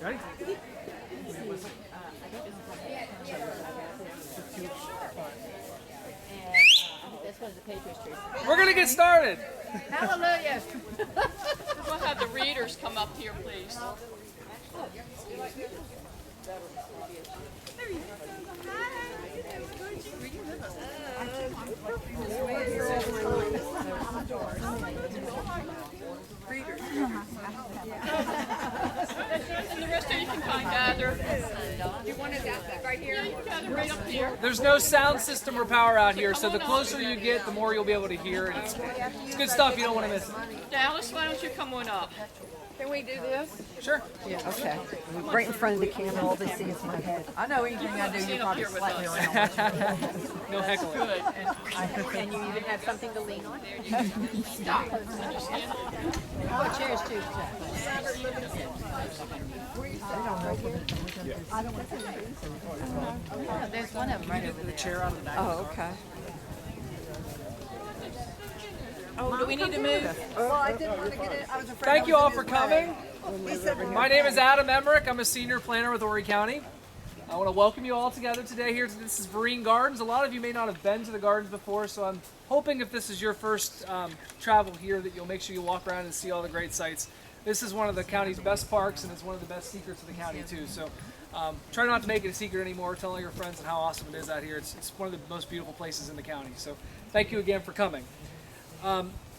Ready? This one's the Patriot tree. We're gonna get started. Hallelujah. We'll have the readers come up here, please. And the rest of you can kind of gather. You want it right here? Yeah, you can gather right up here. There's no sound system or power out here, so the closer you get, the more you'll be able to hear. And it's good stuff. You don't want to miss it. Dallas, why don't you come on up? Can we do this? Sure. Yeah, okay. Right in front of the camera, all they see is my head. I know anything I do, you Stand up probably here with slap me us. around. No heckling. Good. And you even have something to lean on? Stop. Oh, chairs too. Oh, there's one of them right over there. Chair out of the back. Oh, okay. Oh, do we need to move? Well, I didn't want to get it. I was afraid. Thank you all for coming. He said, My name is Adam Emmerich. I'm a senior planner with Horry County. I want to welcome you all together today here. This is Vereen Gardens. A lot of you may not have been to the gardens before, so I'm hoping if this is your first travel here that you'll make sure you walk around and see all the great sights. This is one of the county's best parks, and it's one of the best secrets of the county too. So try not to make it a secret anymore. Tell all your friends and how awesome it is out here. It's one of the most beautiful places in the county. So thank you again for coming.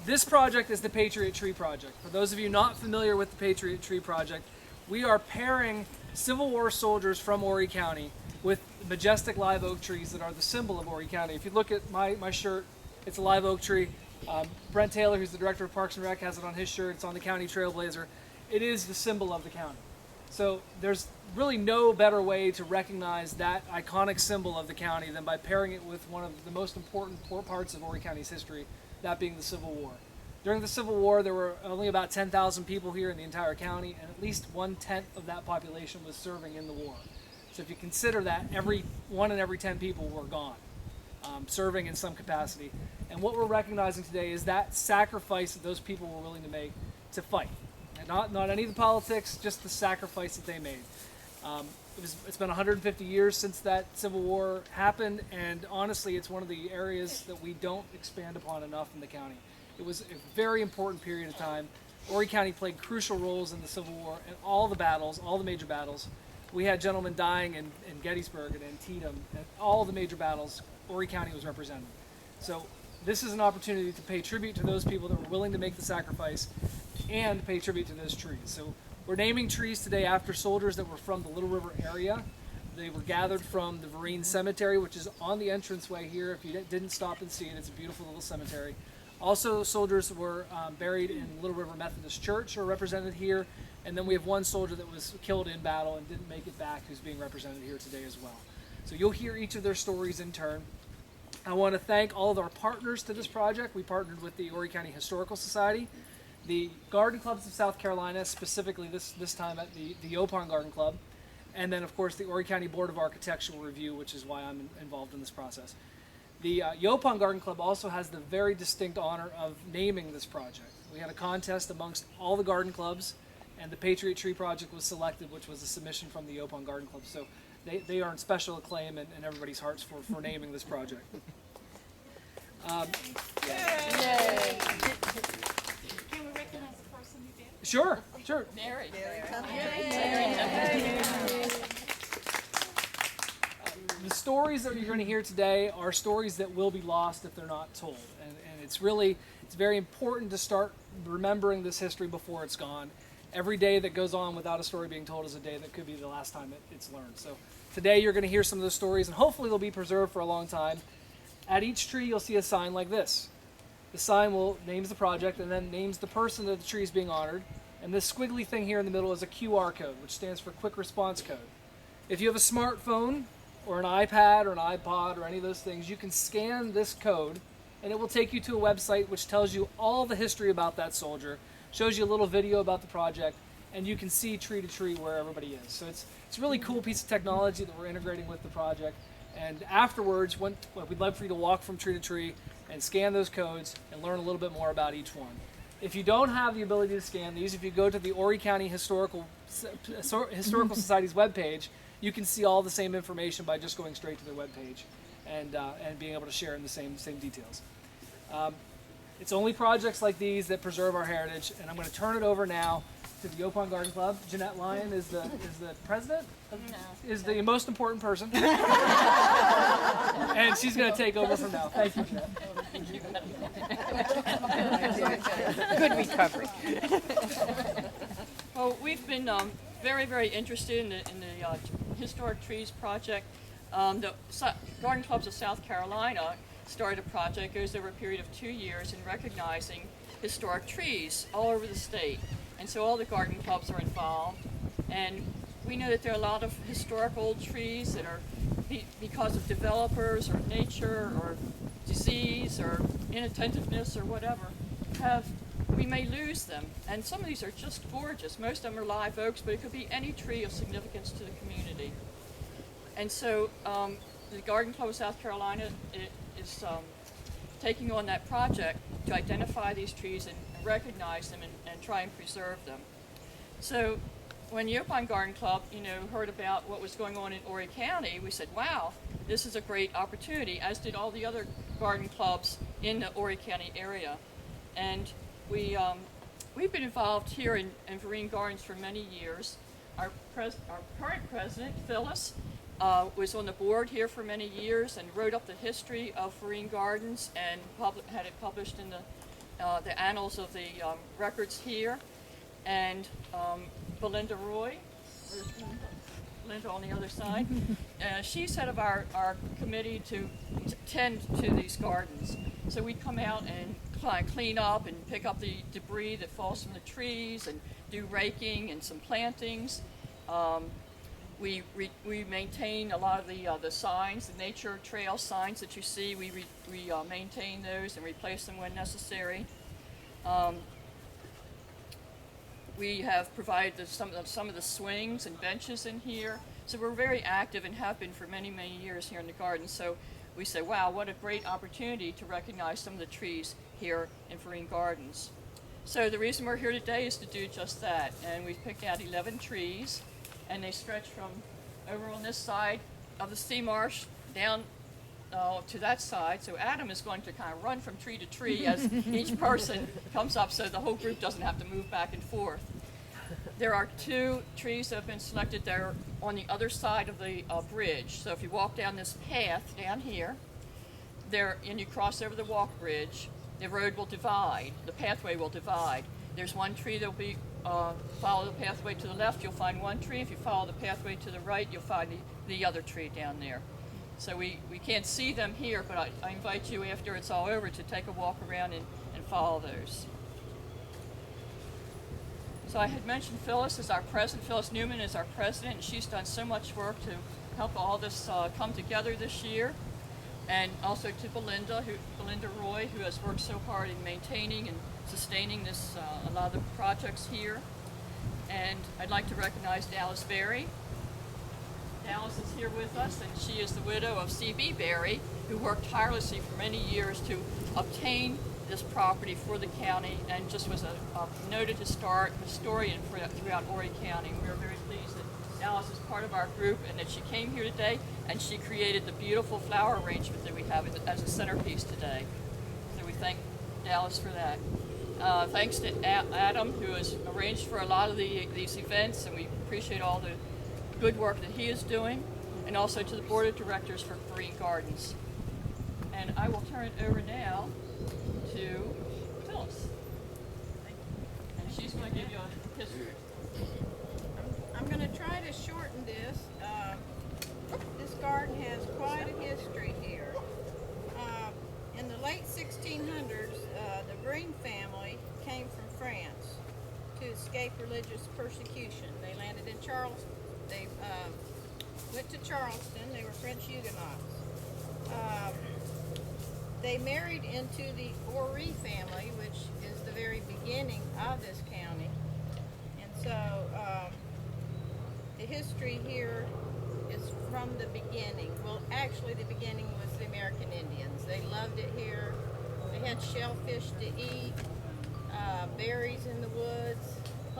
This project is the Patriot Tree Project. For those of you not familiar with the Patriot Tree Project, we are pairing Civil War soldiers from Horry County with majestic live oak trees that are the symbol of Horry County. If you look at my shirt, it's a live oak tree. Brent Taylor, who's the director of Parks and Rec, has it on his shirt. It's on the county trailblazer. It is the symbol of the county. So there's really no better way to recognize that iconic symbol of the county than by pairing it with one of the most important parts of Horry County's history, that being the Civil War. During the Civil War, there were only about 10,000 people here in the entire county, and at least 1/10 of that population was serving in the war. So if you consider that, one in every 10 people were gone, serving in some capacity. And what we're recognizing today is that sacrifice that those people were willing to make to fight. And not any of the politics, just the sacrifice that they made. It's been 150 years since that Civil War happened, and honestly, it's one of the areas that we don't expand upon enough in the county. It was a very important period of time. Horry County played crucial roles in the Civil War and all the battles, all the major battles. We had gentlemen dying in Gettysburg and Antietam, and all the major battles, Horry County was represented. So this is an opportunity to pay tribute to those people that were willing to make the sacrifice and pay tribute to those trees. So we're naming trees today after soldiers that were from the Little River area. They were gathered from the Vereen Cemetery, which is on the entranceway here. If you didn't stop and see it, it's a beautiful little cemetery. Also, soldiers were buried in Little River Methodist Church, are represented here. And then we have one soldier that was killed in battle and didn't make it back, who's being represented here today as well. So you'll hear each of their stories in turn. I want to thank all of our partners to this project. We partnered with the Horry County Historical Society, the Garden Clubs of South Carolina, specifically this time at the Yopon Garden Club, and then of course the Horry County Board of Architectural Review, which is why I'm involved in this process. The Yopon Garden Club also has the very distinct honor of naming this project. We had a contest amongst all the garden clubs, and the Patriot Tree Project was selected, which was a submission from the Yopon Garden Club. So they earned special acclaim in everybody's hearts for naming this project. Can we recognize the person who did? Sure. Mary. The stories that you're going to hear today are stories that will be lost if they're not told. And it's very important to start remembering this history before it's gone. Every day that goes on without a story being told is a day that could be the last time it's learned. So today you're going to hear some of those stories, and hopefully they'll be preserved for a long time. At each tree you'll see a sign like this. The sign names the project and then names the person that the tree is being honored. And this squiggly thing here in the middle is a QR code, which stands for Quick Response Code. If you have a smartphone or an iPad or an iPod or any of those things, you can scan this code and it will take you to a website which tells you all the history about that soldier, shows you a little video about the project, and you can see tree to tree where everybody is. So it's a really cool piece of technology that we're integrating with the project. And afterwards, we'd love for you to walk from tree to tree and scan those codes and learn a little bit more about each one. If you don't have the ability to scan these, if you go to the Horry County Historical Society's webpage, you can see all the same information by just going straight to their webpage and being able to share in the same details. It's only projects like these that preserve our heritage, and I'm going to turn it over now to the Yopon Garden Club. Jeanette Lyon is the president, is the most important person, and she's going to take over from now. Thank you, Jeanette. Good recovery. Well, we've been very, very interested in the Historic Trees Project. The Garden Clubs of South Carolina started a project, goes over a period of 2 years, in recognizing historic trees all over the state. And so all the garden clubs are involved. And we know that there are a lot of historic old trees that are, because of developers or nature or disease or inattentiveness or whatever, we may lose them. And some of these are just gorgeous. Most of them are live oaks, but it could be any tree of significance to the community. And so the Garden Club of South Carolina is taking on that project to identify these trees and recognize them and try and preserve them. So when Yopon Garden Club, heard about what was going on in Horry County, we said, wow, this is a great opportunity, as did all the other garden clubs in the Horry County area. And we've been involved here in Vereen Gardens for many years. Our current president, Phyllis, was on the board here for many years and wrote up the history of Vereen Gardens and had it published in the annals of the records here. And Belinda Roy, where's Belinda on the other side, she's head of our committee to tend to these gardens. So we come out and clean up and pick up the debris that falls from the trees and do raking and some plantings. We maintain a lot of the signs, the nature trail signs that you see. We maintain those and replace them when necessary. We have provided some of the swings and benches in here. So we're very active and have been for many, many years here in the garden. So we say, wow, what a great opportunity to recognize some of the trees here in Vereen Gardens. So the reason we're here today is to do just that. And we've picked out 11 trees, and they stretch from over on this side of the sea marsh down to that side. So Adam is going to kind of run from tree to tree as each person comes up, so the whole group doesn't have to move back and forth. There are 2 trees that have been selected there on the other side of the bridge. So if you walk down this path down here, and you cross over the walk bridge, the road will divide, the pathway will divide. There's one tree that will be, follow the pathway to the left, you'll find one tree. If you follow the pathway to the right, you'll find the other tree down there. So we can't see them here, but I invite you after it's all over to take a walk around and follow those. So I had mentioned Phyllis is our president. Phyllis Newman is our president, and she's done so much work to help all this come together this year. And also to Belinda Roy, who has worked so hard in maintaining and sustaining this a lot of the projects here. And I'd like to recognize Dallas Berry. Dallas is here with us, and she is the widow of C.B. Berry, who worked tirelessly for many years to obtain this property for the county and just was a noted historian throughout Horry County. We are very pleased that Dallas is part of our group and that she came here today and she created the beautiful flower arrangement that we have as a centerpiece today. So we thank Dallas for that. Thanks to Adam, who has arranged for a lot of these events, and we appreciate all the good work that he is doing, and also to the board of directors for Vereen Gardens. And I will turn it over now to Phyllis. And she's going to give you a history. I'm going to try to shorten this. This garden has quite a history here. In the late 1600s, the Vereen family came from France to escape religious persecution. They landed in Charleston. They went to Charleston. They were French Huguenots. They married into the Horry family, which is the very beginning of this county. And so the history here is from the beginning. Well, actually the beginning was the American Indians. They loved it here. They had shellfish to eat.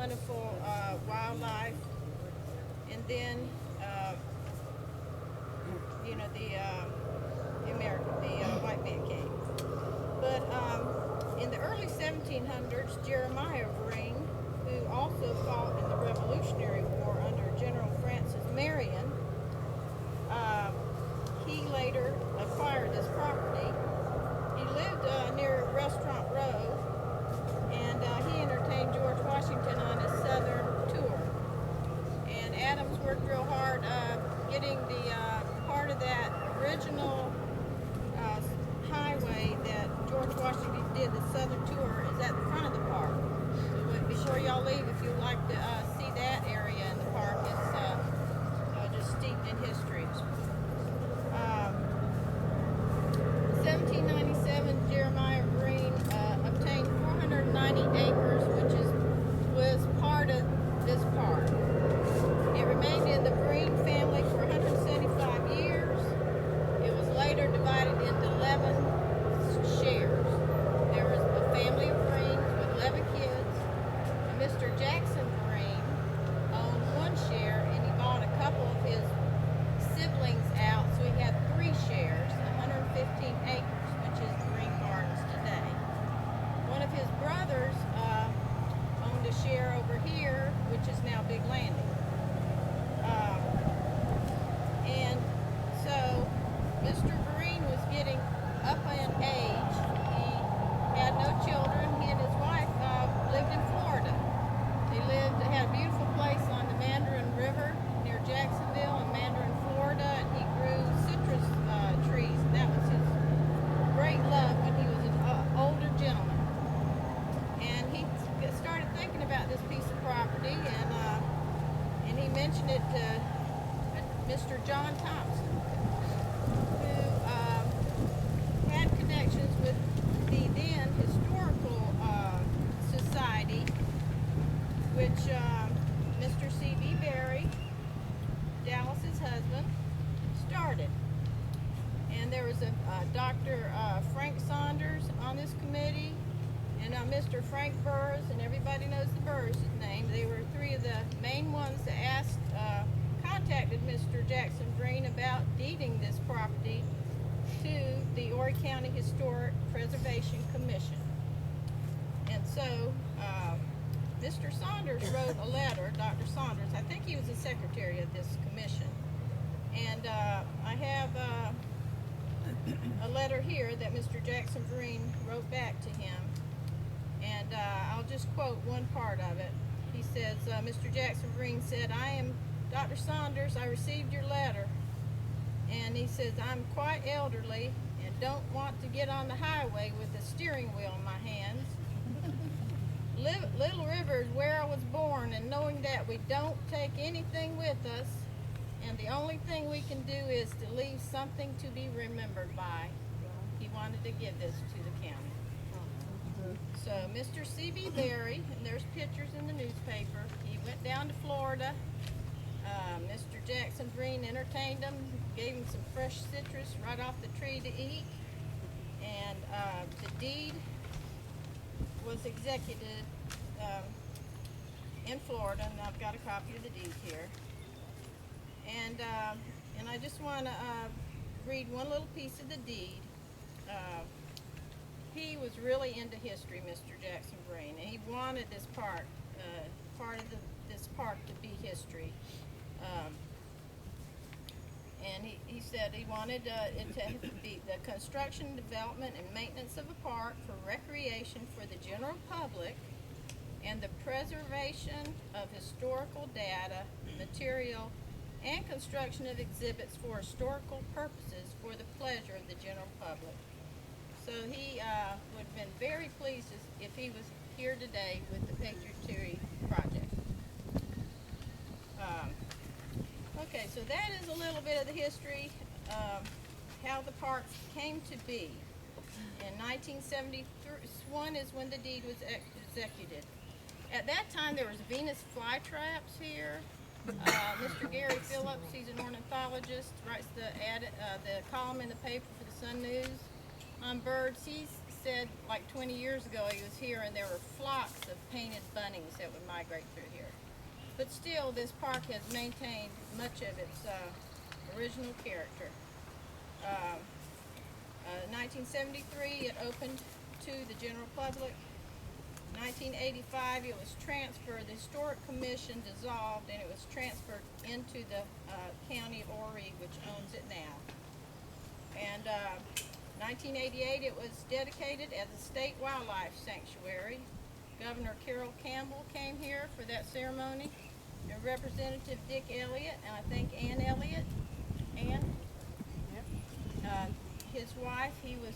plentiful wildlife, and then you know the white man came. But in the early 1700s, Jeremiah Vereen, who also fought in the Revolutionary War under General Francis Marion, he later acquired this property. He lived near Restaurant Row, and he entertained George Washington on his southern tour. And Adams worked real hard getting the part of that original highway that George Washington did, the southern tour, is at the front of the park. So before y'all leave, if you'd like to see that area in the park, it's just steeped in history. 1797, Jeremiah Vereen obtained 490 acres, which was part of this park. It remained in the Vereen family for 175 years. It was later divided into 11 shares. There was a family of Vereens with 11 kids. And Mr. Jackson Vereen owned one share, and he bought a couple of his siblings out, so he had 3 shares, 115 acres, which is Vereen Gardens today. One of his brothers owned a share over here, which is now Big Landing. And so Mr. Vereen was getting up in age. He had no children. He and his wife lived in Florida. They had a beautiful place on the Mandarin River near Jacksonville in Mandarin, Florida, and he grew citrus trees. And that was his great love when he was an older gentleman. And he started thinking about this piece of property, and he mentioned it to Mr. John Thompson, who had connections with the then Historical Society, which Mr. C.B. Berry, Dallas's husband, started. And there was a Dr. Frank Saunders on this committee, and Mr. Frank Burrs, and everybody knows the Burrs' name. They were 3 of the main ones that contacted Mr. Jackson Vereen about deeding this property to the Horry County Historic Preservation Commission. And so Mr. Saunders wrote a letter, Dr. Saunders, I think he was the secretary of this commission. And I have a letter here that Mr. Jackson Vereen wrote back to him. And I'll just quote one part of it. He says, Mr. Jackson Vereen said, "I am Dr. Saunders, I received your letter." And he says, "I'm quite elderly and don't want to get on the highway with the steering wheel in my hands. Little River is where I was born, and knowing that we don't take anything with us, and the only thing we can do is to leave something to be remembered by." He wanted to give this to the county. So Mr. C.B. Berry, and there's pictures in the newspaper, he went down to Florida. Mr. Jackson Vereen entertained him, gave him some fresh citrus right off the tree to eat, and the deed was executed in Florida, and I've got a copy of the deed here. And I just want to read one little piece of the deed. He was really into history, Mr. Jackson Vereen, and he wanted this part of this park to be history. And he said he wanted it to be the construction, development, and maintenance of a park for recreation for the general public, and the preservation of historical data, material, and construction of exhibits for historical purposes for the pleasure of the general public. So he would have been very pleased if he was here today with the Patriot project. Okay, so that is a little bit of the history of how the park came to be. In 1971 is when the deed was executed. At that time, there was Venus flytraps here. Mr. Gary Phillips, he's an ornithologist, writes the column in the paper for the Sun News on birds. He said like 20 years ago he was here and there were flocks of painted bunnings that would migrate through here. But still, this park has maintained much of its original character. 1973, it opened to the general public. 1985, it was transferred, the Historic Commission dissolved, and it was transferred into the county of Horry, which owns it now. And 1988, it was dedicated as a state wildlife sanctuary. Governor Carroll Campbell came here for that ceremony, and Representative Dick Elliott, and I think Ann Elliott, his wife, he was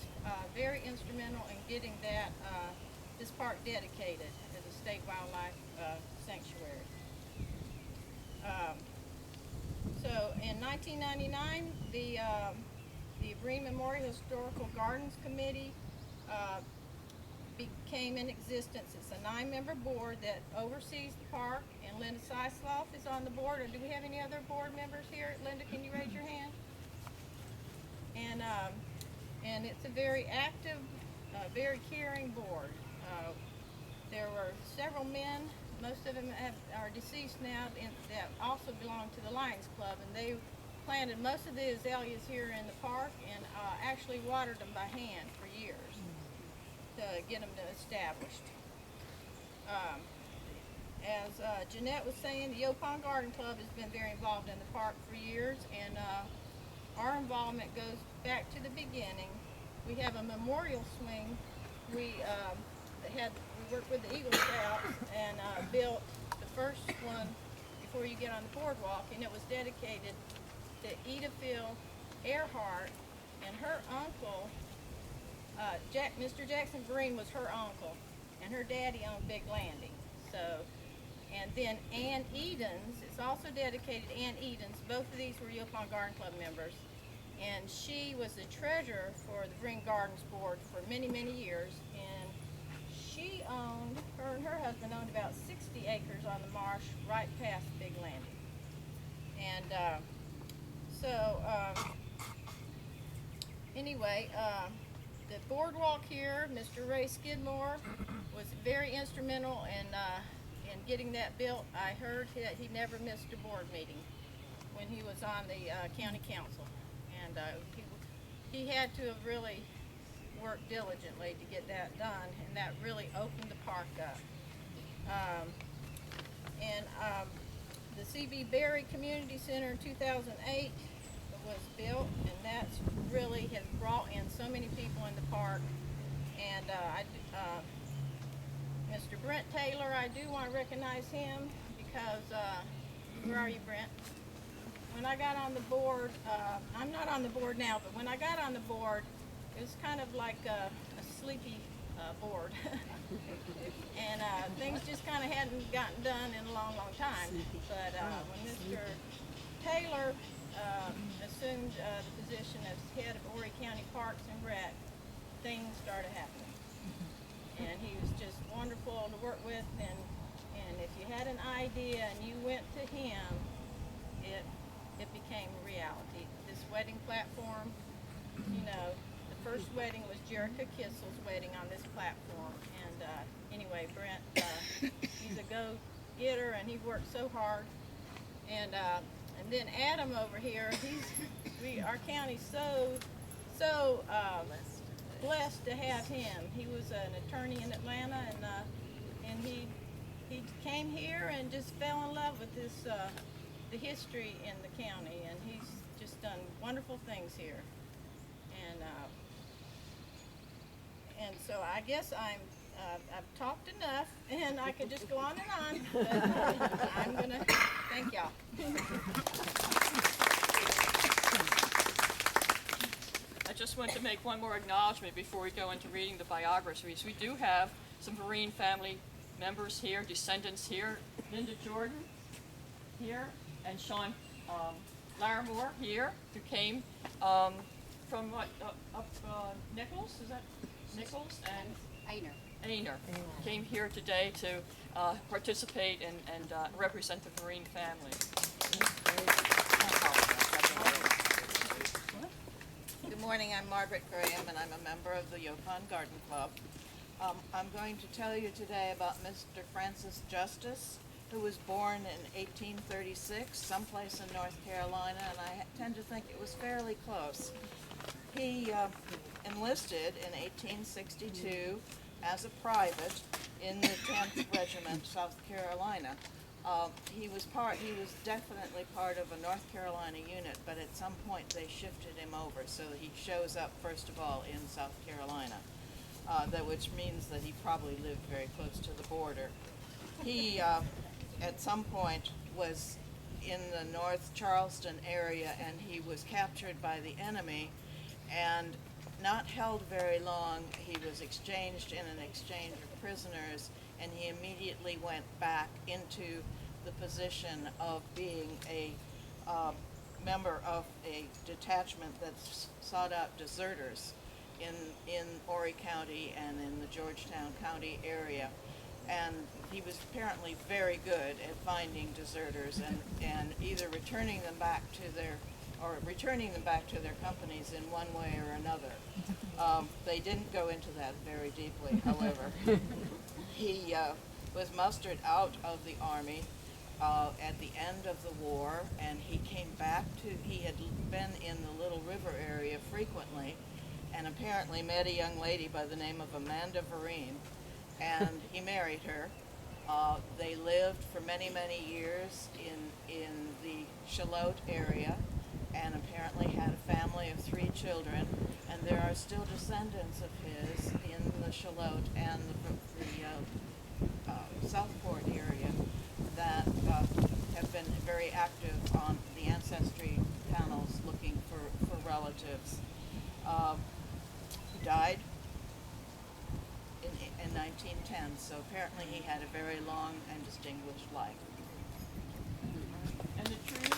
very instrumental in getting that this park dedicated as a state wildlife sanctuary. So in 1999, the Breen Memorial Historical Gardens Committee became in existence. It's a 9-member board that oversees the park, and Linda Seisloff is on the board. Or do we have any other board members here? Linda, can you raise your hand? And it's a very active, very caring board. There were several men, most of them are deceased now, that also belong to the Lions Club, and they planted most of the azaleas here in the park and actually watered them by hand for years to get them established. As Jeanette was saying, the Yopon Garden Club has been very involved in the park for years, and our involvement goes back to the beginning. We have a memorial swing. We worked with the Eagle Scouts and built the first one before you get on the boardwalk, and it was dedicated to Eda Phil Earhart, and her uncle, Mr. Jackson Green was her uncle, and her daddy owned Big Landing. So, and then Ann Edens, it's also dedicated to Ann Edens. Both of these were Yopon Garden Club members, and she was the treasurer for the Green Gardens Board for many, many years, and she owned, her and her husband owned about 60 acres on the marsh right past Big Landing. And anyway, the boardwalk here, Mr. Ray Skidmore was very instrumental in getting that built. I heard that he never missed a board meeting when he was on the county council, and he had to have really worked diligently to get that done, and that really opened the park up. The C.B. Berry Community Center in 2008 was built, and that's really has brought in so many people in the park. And Mr. Brent Taylor, I do want to recognize him because, where are you, Brent? When I got on the board, I'm not on the board now, but when I got on the board, it was kind of like a sleepy board. And things just kind of hadn't gotten done in a long, long time. But when Mr. Taylor assumed the position as head of Horry County Parks and Rec, things started happening. And he was just wonderful to work with, and if you had an idea and you went to him, it became a reality. This wedding platform, you know, the first wedding was Jerica Kissel's wedding on this platform. And anyway, Brent, he's a go-getter, and he worked so hard. And then Adam over here, our county's so blessed to have him. He was an attorney in Atlanta, and he came here and just fell in love with this the history in the county, and he's just done wonderful things here. And so I guess I've talked enough, and I could just go on and on, but I'm gonna thank y'all. I just want to make one more acknowledgement before we go into reading the biographies. We do have some Vereen family members here, descendants here. Linda Jordan here, and Sean Larimore here, who came from what, up Nichols, is that Nichols? And Aner. Came here today to participate and represent the Vereen family. Good morning, I'm Margaret Graham, and I'm a member of the Yopon Garden Club. I'm going to tell you today about Mr. Francis Justice, who was born in 1836, someplace in North Carolina, and I tend to think it was fairly close. He enlisted in 1862 as a private in the 10th Regiment, South Carolina. He was definitely part of a North Carolina unit, but at some point they shifted him over, so he shows up first of all in South Carolina, which means that he probably lived very close to the border. He, at some point, was in the North Charleston area, and he was captured by the enemy, and not held very long. He was exchanged in an exchange of prisoners, and he immediately went back into the position of being a member of a detachment that sought out deserters in Horry County and in the Georgetown County area. And he was apparently very good at finding deserters and either returning them back to their companies in one way or another. They didn't go into that very deeply, however. He was mustered out of the Army at the end of the war, and he came back he had been in the Little River area frequently, and apparently met a young lady by the name of Amanda Vereen, and he married her. They lived for many, many years in the Charlotte area, and apparently had a family of 3 children, and there are still descendants of his in the Charlotte and the Southport area that have been very active on the ancestry panels looking for relatives. He died in 1910, so apparently he had a very long and distinguished life. And the tree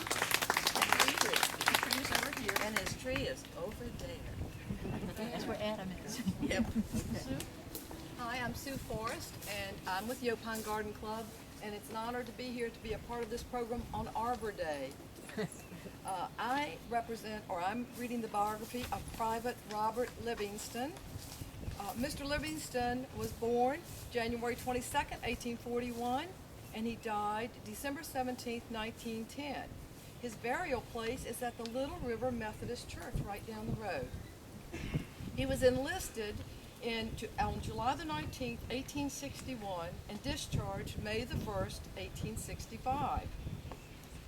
is over here. And his tree is over there. That's where Adam is. Yep. Hi, I'm Sue Forrest, and I'm with Yopon Garden Club, and it's an honor to be here to be a part of this program on Arbor Day. I'm reading the biography of Private Robert Livingston. Mr. Livingston was born January 22nd, 1841, and he died December 17th, 1910. His burial place is at the Little River Methodist Church right down the road. He was enlisted on July the 19th, 1861, and discharged May the 1st, 1865.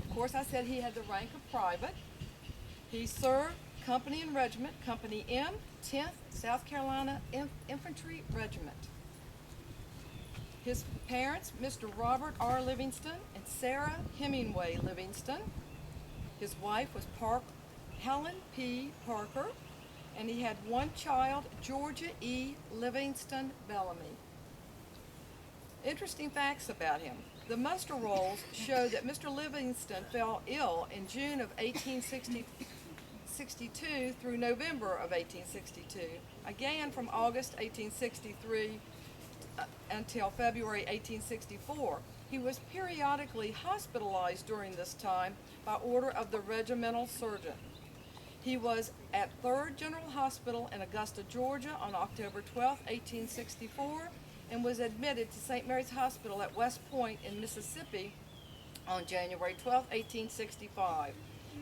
Of course, I said he had the rank of private. He served company and regiment, Company M, 10th South Carolina Infantry Regiment. His parents, Mr. Robert R. Livingston and Sarah Hemingway Livingston. His wife was Helen P. Parker, and he had one child, Georgia E. Livingston Bellamy. Interesting facts about him. The muster rolls show that Mr. Livingston fell ill in June of 1862 through November of 1862, again from August 1863 until February 1864. He was periodically hospitalized during this time by order of the regimental surgeon. He was at 3rd General Hospital in Augusta, Georgia on October 12, 1864, and was admitted to St. Mary's Hospital at West Point in Mississippi on January 12, 1865.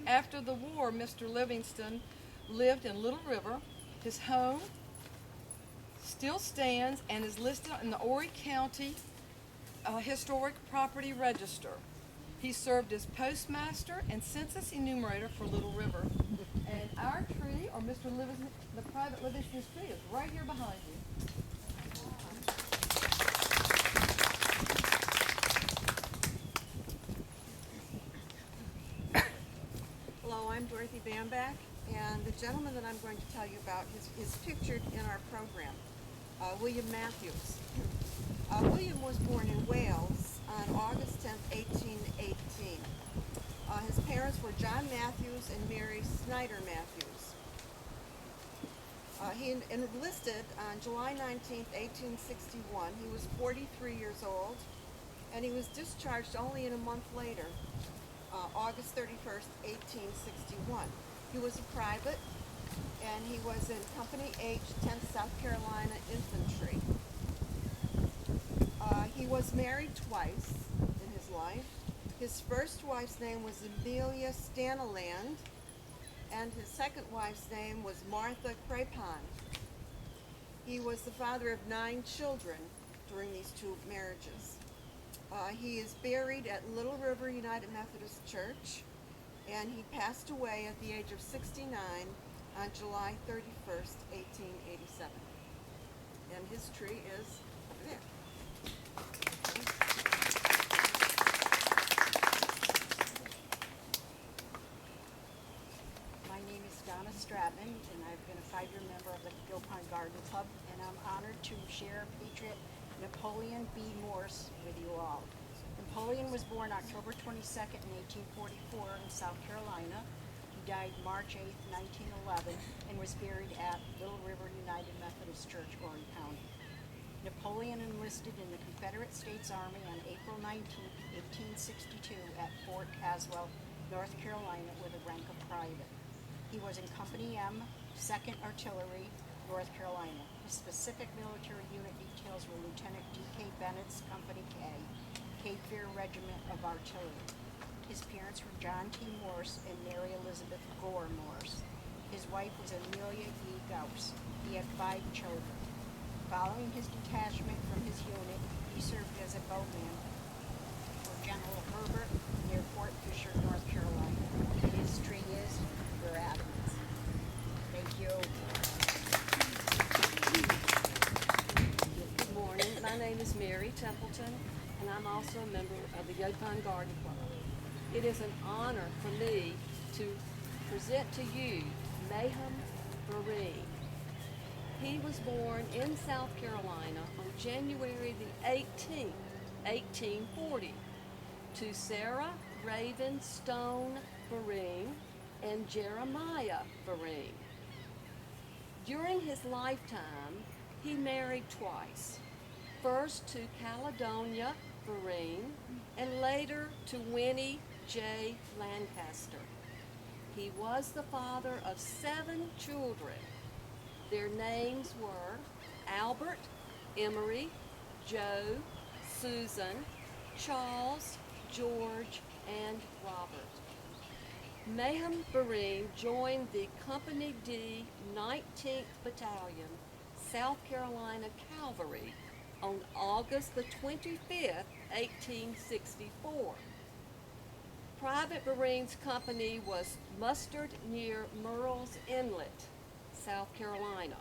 After the war, Mr. Livingston lived in Little River. His home still stands and is listed in the Horry County Historic Property Register. He served as postmaster and census enumerator for Little River. And our tree, or Mr. Livingston, the private Livingston's tree, is right here behind you. Hello, I'm Dorothy Bamback, and the gentleman that I'm going to tell you about is pictured in our program, William Matthews. William was born in Wales on August 10, 1818. His parents were John Matthews and Mary Snyder Matthews. He enlisted on July 19, 1861. He was 43 years old, and he was discharged only a month later, August 31st, 1861. He was a private, and he was in Company H, 10th South Carolina Infantry. He was married twice in his life. His first wife's name was Amelia Staniland, and his second wife's name was Martha Crepon. He was the father of 9 children during these 2 marriages. He is buried at Little River United Methodist Church, and he passed away at the age of 69 on July 31st, 1887. And his tree is over there. My name is Donna Stratman, and I've been a 5-year member of the Gilpine Garden Club, and I'm honored to share Patriot Napoleon B. Morse with you all. Napoleon was born October 22nd in 1844 in South Carolina. He died March 8th, 1911, and was buried at Little River United Methodist Church, Horry County. Napoleon enlisted in the Confederate States Army on April 19, 1862 at Fort Caswell, North Carolina, with the rank of private. He was in Company M, 2nd Artillery, North Carolina. His specific military unit details were Lieutenant D.K. Bennett's Company K, Cape Fear Regiment of Artillery. His parents were John T. Morse and Mary Elizabeth Gore Morse. His wife was Amelia E. Gauss. He had 5 children. Following his detachment from his unit, he served as a bowman for General Herbert near Fort Fisher, North Carolina. His tree is where Adam is. Thank you. Good morning. My name is Mary Templeton, and I'm also a member of the Yopon Garden Club. It is an honor for me to present to you Mayhem Vereen. He was born in South Carolina on January the 18th, 1840, to Sarah Raven Stone Vereen and Jeremiah Vereen. During his lifetime, he married twice. First to Caledonia Vereen and later to Winnie J. Lancaster. He was the father of 7 children. Their names were Albert, Emery, Joe, Susan, Charles, George, and Robert. Mayhem Vereen joined the Company D 19th Battalion, South Carolina Cavalry, on August the 25th, 1864. Private Vereen's company was mustered near Murrells Inlet, South Carolina,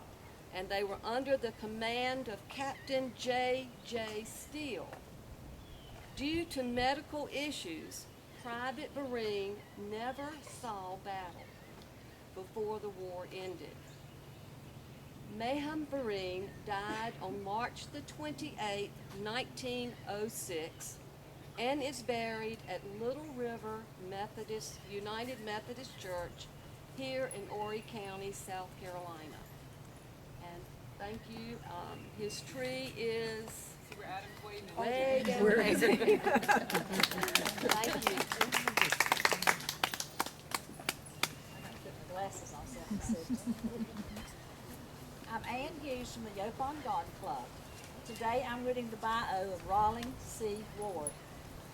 and they were under the command of Captain J. J. Steele. Due to medical issues, Private Vereen never saw battle before the war ended. Mayhem Vereen died on March the 28th, 1906, and is buried at Little River United Methodist Church here in Horry County, South Carolina. And thank you. His tree is way down there. Thank you. I gotta put my glasses on so I can see. I'm Ann Hughes from the Yopon Garden Club. Today I'm reading the bio of Rawling C. Ward.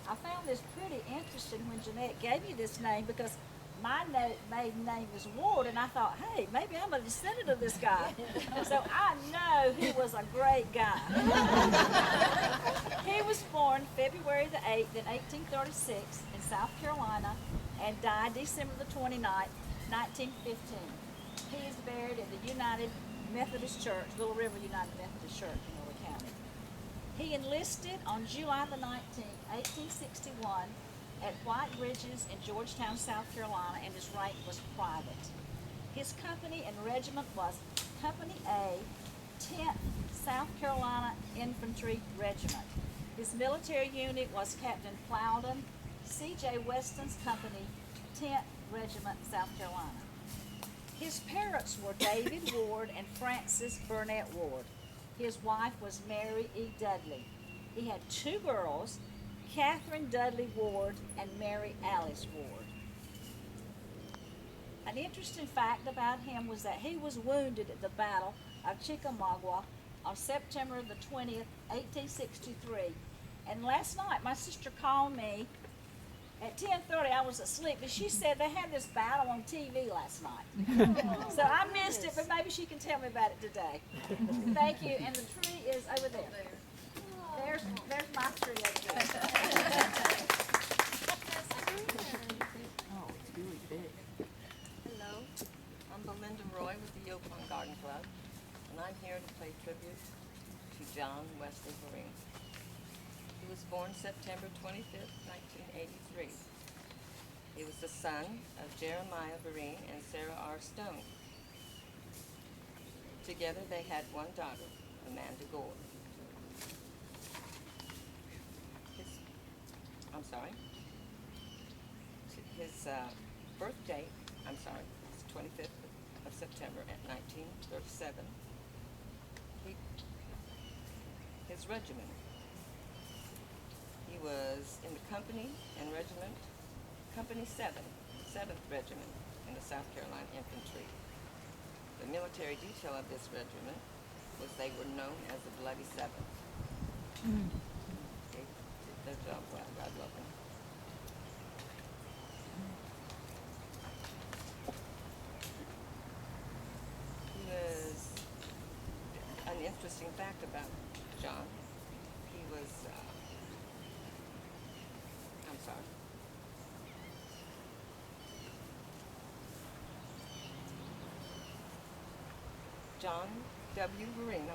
I found this pretty interesting when Jeanette gave me this name because my maiden name was Ward, and I thought, hey, maybe I'm a descendant of this guy. So I know he was a great guy. He was born February the 8th in 1836 in South Carolina and died December the 29th, 1915. He is buried in the United Methodist Church, Little River United Methodist Church in Horry County. He enlisted on July the 19th, 1861 at White Ridges in Georgetown, South Carolina, and his rank was private. His company and regiment was Company A, 10th South Carolina Infantry Regiment. His military unit was Captain Plowden, C.J. Weston's company, 10th Regiment, South Carolina. His parents were David Ward and Frances Burnett Ward. His wife was Mary E. Dudley. He had 2 girls, Catherine Dudley Ward and Mary Alice Ward. An interesting fact about him was that he was wounded at the Battle of Chickamauga on September the 20th, 1863. And last night, my sister called me at 10:30. I was asleep, but she said they had this battle on TV last night. So I missed it, but maybe she can tell me about it today. Thank you. And the tree is over there. There's my tree over there. Hello, I'm Belinda Roy with the Yopon Garden Club, and I'm here to pay tribute to John Wesley Vereen. He was born September 25th, 1983. He was the son of Jeremiah Vereen and Sarah R. Stone. Together they had one daughter, Amanda Gore. His birth date, it's 25th of September at 1937. His regiment. He was in the company and regiment, Company 7, 7th Regiment in the South Carolina Infantry. The military detail of this regiment was they were known as the Bloody Seven. They did their job well, God love them. An interesting fact about John, he was, John W. Vereen,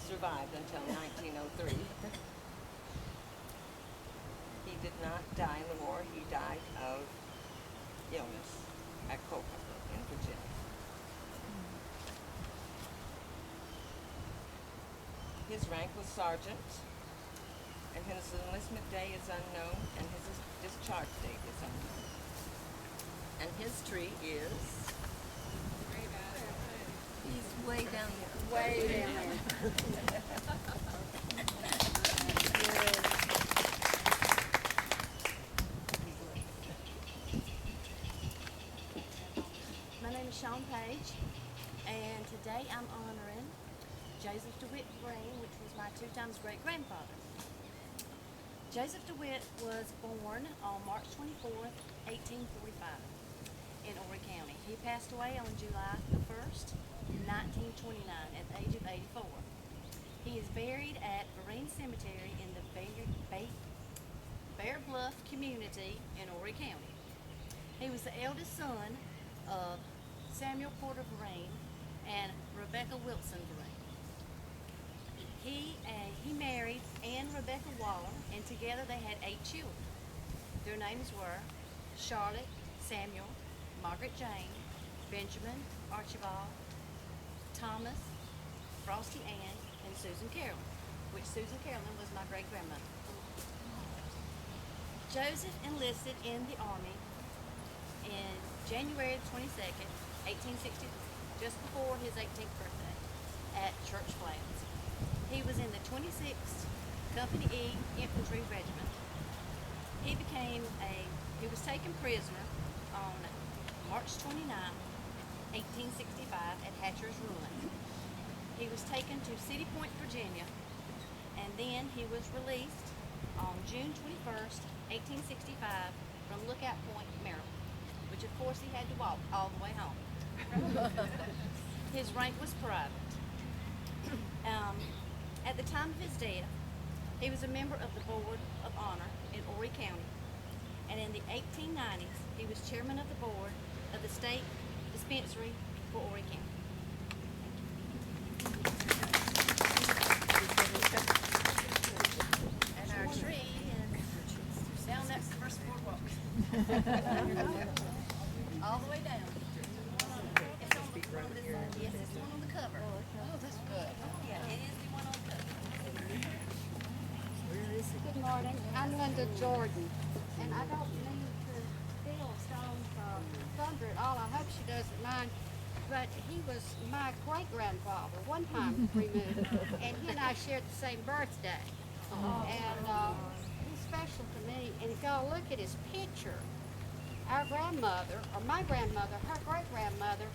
survived until 1903. He did not die in the war, he died of illness at Culpeper in Virginia. His rank was sergeant, and his enlistment day is unknown, and his discharge date is unknown. And his tree is... He's way down there. Way down there. My name is Sean Page, and today I'm honoring Joseph DeWitt Green, which was my 2x great-grandfather. Joseph DeWitt was born on March 24th, 1845 in Horry County. He passed away on July the 1st, 1929 at the age of 84. He is buried at Vereen Cemetery in the Bear Bluff community in Horry County. He was the eldest son of Samuel Porter Vereen and Rebecca Wilson Vereen. He married Anne Rebecca Waller, and together they had 8 children. Their names were Charlotte, Samuel, Margaret Jane, Benjamin, Archibald, Thomas, Frosty Ann, and Susan Carolyn, which Susan Carolyn was my great-grandmother. Joseph enlisted in the Army in January 22nd, 1860, just before his 18th birthday, at Church Flats. He was in the 26th Company E Infantry Regiment. He was taken prisoner on March 29, 1865 at Hatcher's Ruin. He was taken to City Point, Virginia, and then he was released on June 21st, 1865 from Lookout Point, Maryland, which of course he had to walk all the way home. His rank was private. At the time of his death, he was a member of the Board of Honor in Horry County, and in the 1890s, he was chairman of the board of the State Dispensary for Horry County. And our tree is down next to the first boardwalk. All the way down. It's on the front of this, yes, it's the one on the cover. Oh, that's good. Yeah, it is the one on the cover. Good morning. I'm Linda Jordan, and I don't mean to steal Stone's thunder at all. I hope she doesn't mind. But he was my great-grandfather, one time removed, and he and I shared the same birthday. And he's special to me. And if y'all look at his picture, our grandmother, or my grandmother, her great-grandmother,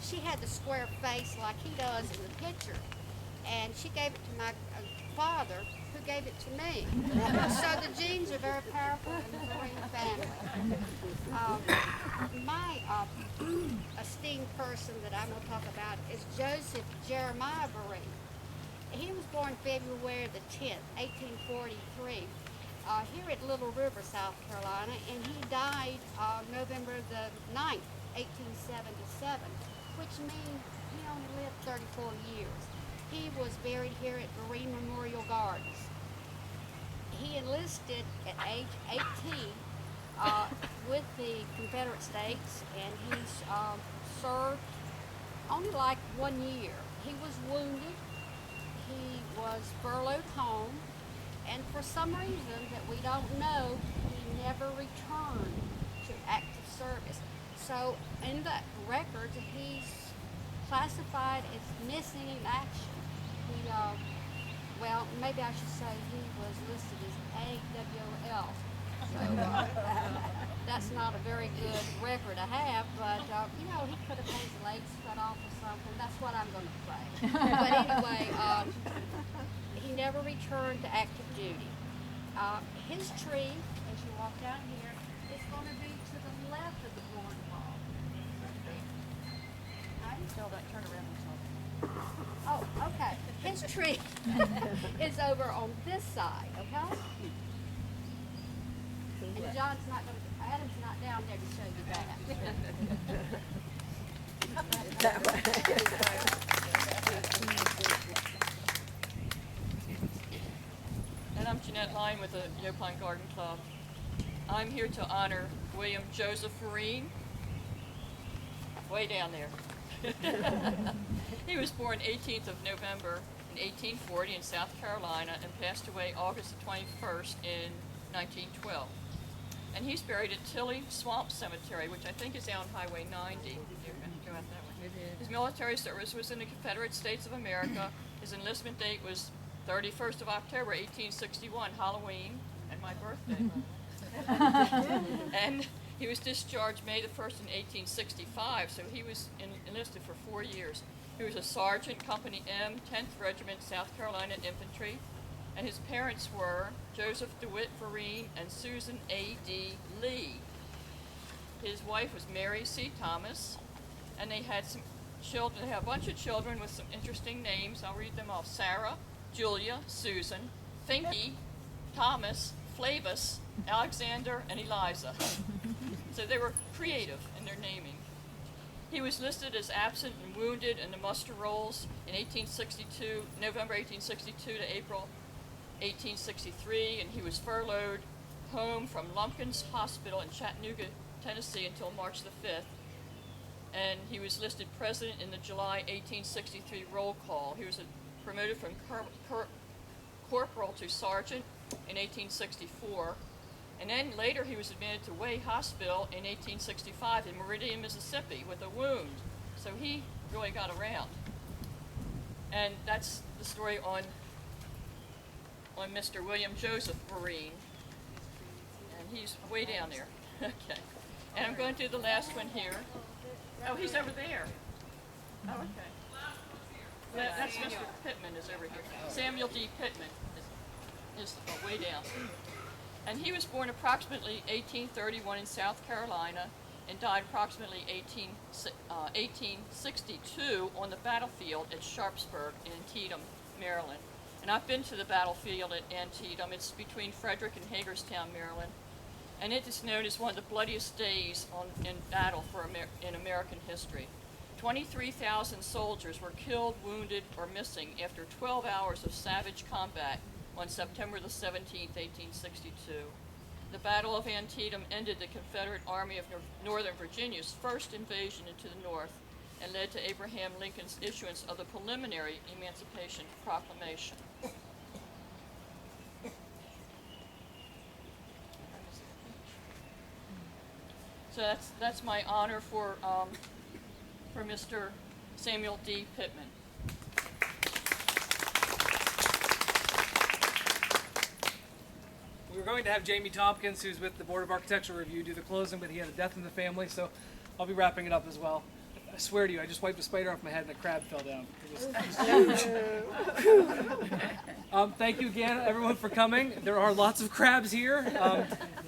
she had the square face like he does in the picture. And she gave it to my father, who gave it to me. So the genes are very powerful in the Vereen family. My esteemed person that I'm going to talk about is Joseph Jeremiah Vereen. He was born February the 10th, 1843, here at Little River, South Carolina, and he died November the 9th, 1877, which means he only lived 34 years. He was buried here at Vereen Memorial Gardens. He enlisted at age 18 with the Confederate States, and he's served only like 1 year. He was wounded. He was furloughed home, and for some reason that we don't know, he never returned to active service. So in the records, he's classified as missing in action. He, well, maybe I should say he was listed as AWL. So that's not a very good record to have, but you know, he could have had his legs cut off or something. That's what I'm going to say. But anyway, he never returned to active duty. His tree, as you walk down here, is going to be to the left of the corn wall. I can still don't turn around and talk. Oh, okay. His tree is over on this side, okay? And John's not going to, Adam's not down there to show you And I'm Jeanette Line with the Yopon Garden Club. I'm here to honor William Joseph Vereen, way down there. He was born 18th of November in 1840 in South Carolina and passed away August the 21st in 1912. And he's buried at Tilley Swamp Cemetery, which I think is down Highway 90. You're going to go out that way. His military service was in the Confederate States of America. His enlistment date was 31st of October, 1861, Halloween, and my birthday. And he was discharged May the 1st in 1865, so he was enlisted for 4 years. He was a sergeant, Company M, 10th Regiment, South Carolina Infantry, and his parents were Joseph DeWitt Vereen and Susan A.D. Lee. His wife was Mary C. Thomas, and they had some children. They had a bunch of children with some interesting names. I'll read them off. Sarah, Julia, Susan, Finky, Thomas, Flavis, Alexander, and Eliza. So they were creative in their naming. He was listed as absent and wounded in the muster rolls in 1862, November 1862 to April 1863, and he was furloughed home from Lumpkins Hospital in Chattanooga, Tennessee until March the 5th. And he was listed president in the July 1863 roll call. He was promoted from corporal to sergeant in 1864. And then later he was admitted to Way Hospital in 1865 in Meridian, Mississippi with a wound. So he really got around. And that's the story on Mr. William Joseph Vereen. And he's way down there. Okay. And I'm going to do the last one here. Oh, he's over there. Oh, okay. That's Mr. Pittman is over here. Samuel D. Pittman is way down. And he was born approximately 1831 in South Carolina and died approximately 1862 on the battlefield at Sharpsburg in Antietam, Maryland. And I've been to the battlefield at Antietam. It's between Frederick and Hagerstown, Maryland. And it is known as one of the bloodiest days in battle in American history. 23,000 soldiers were killed, wounded, or missing after 12 hours of savage combat on September the 17th, 1862. The Battle of Antietam ended the Confederate Army of Northern Virginia's first invasion into the North and led to Abraham Lincoln's issuance of the preliminary Emancipation Proclamation. So that's my honor for Mr. Samuel D. Pittman. We were going to have Jamie Tompkins, who's with the Board of Architectural Review, do the closing, but he had a death in the family, so I'll be wrapping it up as well. I swear to you, I just wiped a spider off my head and a crab fell down. It was huge. Thank you again, everyone, for coming. There are lots of crabs here.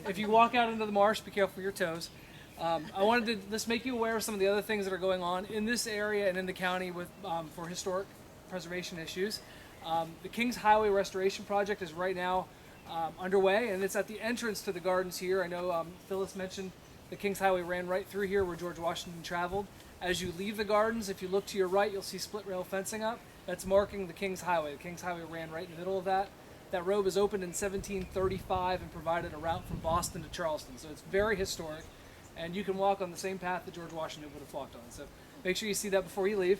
If you walk out into the marsh, be careful with your toes. I wanted to just make you aware of some of the other things that are going on in this area and in the county with for historic preservation issues. The Kings Highway Restoration Project is right now underway, and it's at the entrance to the gardens here. I know Phyllis mentioned the Kings Highway ran right through here where George Washington traveled. As you leave the gardens, if you look to your right, you'll see split rail fencing up. That's marking the Kings Highway. The Kings Highway ran right in the middle of that. That road was opened in 1735 and provided a route from Boston to Charleston. So it's very historic, and you can walk on the same path that George Washington would have walked on. So make sure you see that before you leave.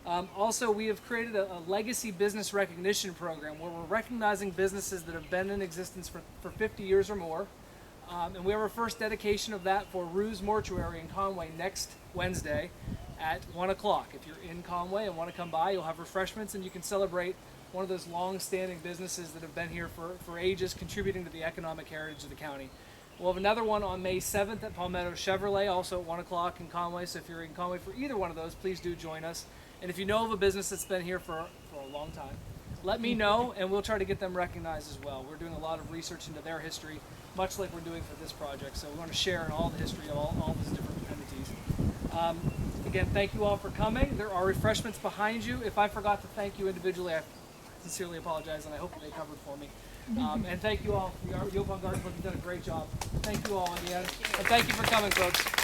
Also, we have created a legacy business recognition program where we're recognizing businesses that have been in existence for 50 years or more. And we have our first dedication of that for Ruse Mortuary in Conway next Wednesday at 1 o'clock. If you're in Conway and want to come by, you'll have refreshments and you can celebrate one of those long-standing businesses that have been here for ages, contributing to the economic heritage of the county. We'll have another one on May 7th at Palmetto Chevrolet, also at 1 o'clock in Conway. So if you're in Conway for either one of those, please do join us. And if you know of a business that's been here for a long time, let me know and we'll try to get them recognized as well. We're doing a lot of research into their history, much like we're doing for this project. So we want to share in all the history of all these different entities. Again, thank you all for coming. There are refreshments behind you. If I forgot to thank you individually, I sincerely apologize, and I hope they covered for me. And thank you all. The Yopon Garden Club, you've done a great job. Thank you all again. And thank you for coming, folks.